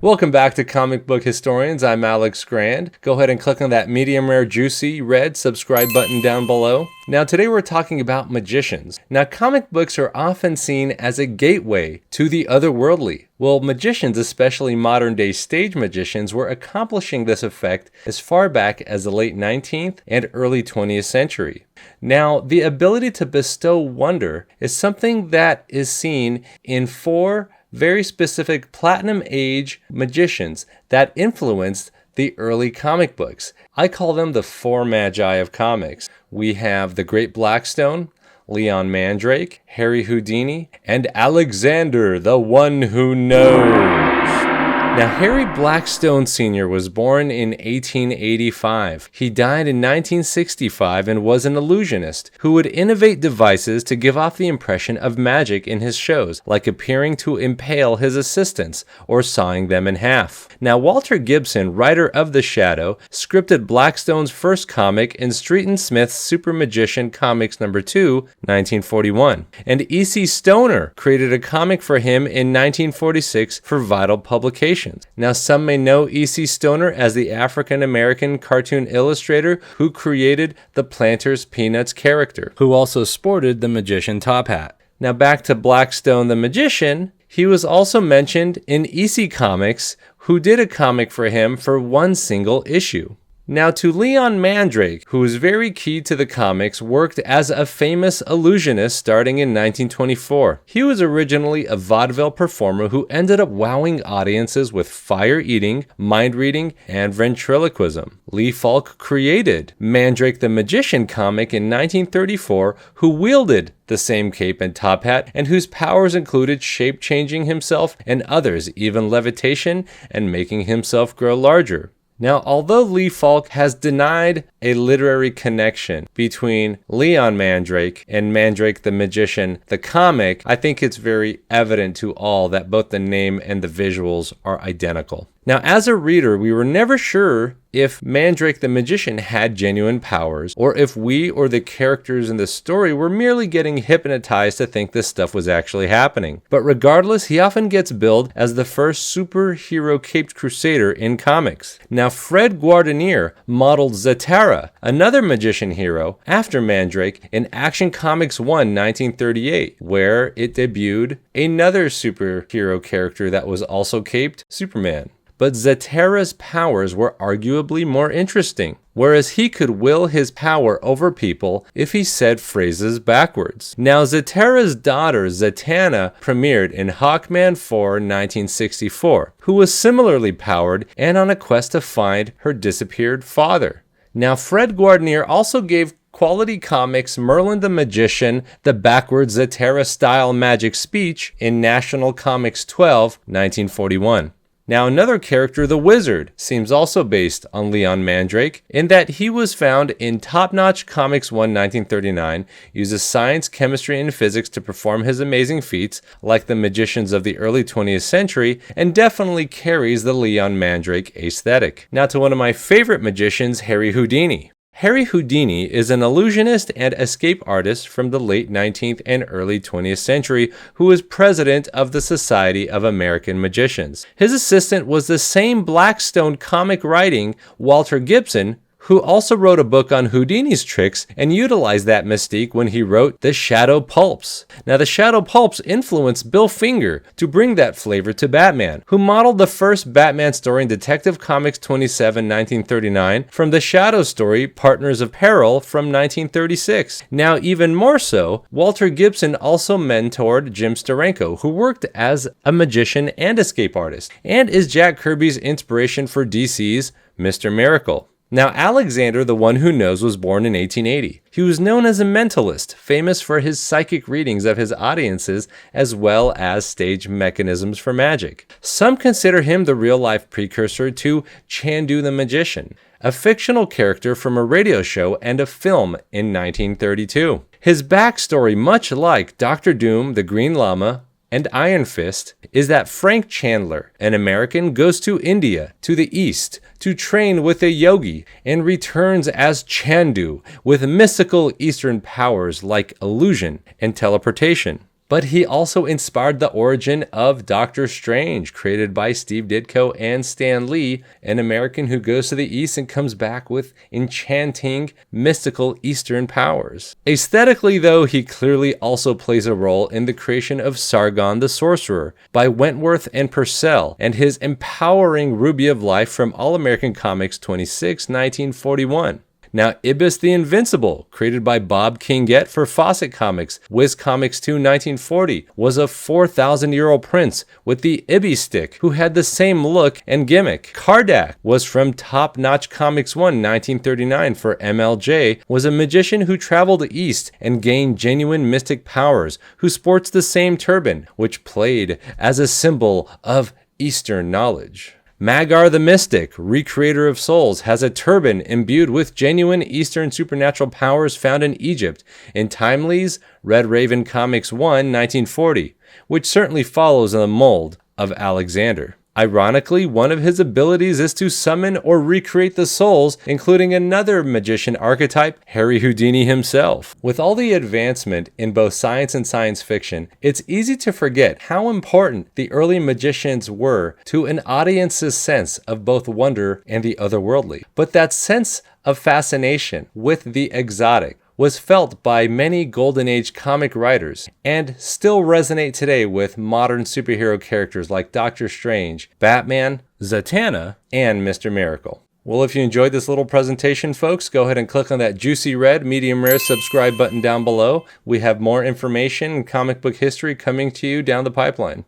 Welcome back to Comic Book Historians. I'm Alex Grand. Go ahead and click on that medium rare juicy red subscribe button down below. Now today we're talking about magicians. Now comic books are often seen as a gateway to the otherworldly. Well, magicians, especially modern day stage magicians, were accomplishing this effect as far back as the late 19th and early 20th century. Now, the ability to bestow wonder is something that is seen in four very specific Platinum Age magicians that influenced the early comic books. I call them the four Magi of Comics. We have the Great Blackstone, Leon Mandrake, Harry Houdini, and Alexander, the one who knows. Now, Harry Blackstone Sr. was born in 1885. He died in 1965 and was an illusionist who would innovate devices to give off the impression of magic in his shows, like appearing to impale his assistants or sawing them in half. Now, Walter Gibson, writer of The Shadow, scripted Blackstone's first comic in Street and Smith's Super Magician Comics No. 2, 1941. And E.C. Stoner created a comic for him in 1946 for Vital Publications. Now, some may know E.C. Stoner as the African-American cartoon illustrator who created the Planters Peanuts character, who also sported the magician top hat. Now, back to Blackstone the Magician, he was also mentioned in EC Comics, who did a comic for him for one single issue. Now to Leon Mandrake, who was very key to the comics, worked as a famous illusionist starting in 1924. He was originally a vaudeville performer who ended up wowing audiences with fire-eating, mind-reading, and ventriloquism. Lee Falk created Mandrake the Magician comic in 1934, who wielded the same cape and top hat, and whose powers included shape-changing himself and others, even levitation and making himself grow larger. Now, although Lee Falk has denied a literary connection between Leon Mandrake and Mandrake the Magician, the comic, I think it's very evident to all that both the name and the visuals are identical. Now, as a reader, we were never sure if Mandrake the Magician had genuine powers, or if we or the characters in the story were merely getting hypnotized to think this stuff was actually happening. But regardless, he often gets billed as the first superhero caped crusader in comics. Now, Fred Guardineer modeled Zatara, another magician hero, after Mandrake in Action Comics 1, 1938, where it debuted another superhero character that was also caped, Superman. But Zatara's powers were arguably more interesting, whereas he could will his power over people if he said phrases backwards. Now, Zatara's daughter, Zatanna, premiered in Hawkman 4, 1964, who was similarly powered and on a quest to find her disappeared father. Now, Fred Guardineer also gave Quality Comics Merlin the Magician the backwards Zatara-style magic speech in National Comics 12, 1941. Now, another character, the Wizard, seems also based on Leon Mandrake, in that he was found in Top Notch Comics 1, 1939, uses science, chemistry, and physics to perform his amazing feats, like the magicians of the early 20th century, and definitely carries the Leon Mandrake aesthetic. Now to one of my favorite magicians, Harry Houdini. Harry Houdini is an illusionist and escape artist from the late 19th and early 20th century who was president of the Society of American Magicians. His assistant was the same Blackstone comic writing Walter Gibson, who also wrote a book on Houdini's tricks and utilized that mystique when he wrote The Shadow Pulps. Now, The Shadow Pulps influenced Bill Finger to bring that flavor to Batman, who modeled the first Batman story in Detective Comics 27, 1939, from the Shadow story Partners of Peril from 1936. Now, even more so, Walter Gibson also mentored Jim Steranko, who worked as a magician and escape artist, and is Jack Kirby's inspiration for DC's Mr. Miracle. Now, Alexander, the one who knows, was born in 1880. He was known as a mentalist, famous for his psychic readings of his audiences as well as stage mechanisms for magic. Some consider him the real-life precursor to Chandu the Magician, a fictional character from a radio show and a film in 1932. His backstory, much like Dr. Doom, the Green Llama, and Iron Fist, is that Frank Chandler, an American, goes to India, to the east, to train with a yogi, and returns as Chandu with mystical Eastern powers like illusion and teleportation. But he also inspired the origin of Doctor Strange, created by Steve Ditko and Stan Lee, an American who goes to the East and comes back with enchanting, mystical Eastern powers. Aesthetically, though, he clearly also plays a role in the creation of Sargon the Sorcerer by Wentworth and Purcell, and his empowering Ruby of Life from All American Comics 26, 1941. Now, Ibis the Invincible, created by Bob Kingett for Fawcett Comics, Wiz Comics 2, 1940, was a 4,000-year-old prince with the Ibby stick who had the same look and gimmick. Kardak was from Top Notch Comics 1, 1939 for MLJ, was a magician who traveled east and gained genuine mystic powers, who sports the same turban, which played as a symbol of Eastern knowledge. Magar the Mystic, recreator of souls, has a turban imbued with genuine Eastern supernatural powers found in Egypt in Timely's Red Raven Comics 1, 1940, which certainly follows in the mold of Alexander. Ironically, one of his abilities is to summon or recreate the souls, including another magician archetype, Harry Houdini himself. With all the advancement in both science and science fiction, it's easy to forget how important the early magicians were to an audience's sense of both wonder and the otherworldly. But that sense of fascination with the exotic was felt by many Golden Age comic writers and still resonate today with modern superhero characters like Doctor Strange, Batman, Zatanna, and Mr. Miracle. Well, if you enjoyed this little presentation, folks, go ahead and click on that juicy red medium rare subscribe button down below. We have more information and comic book history coming to you down the pipeline.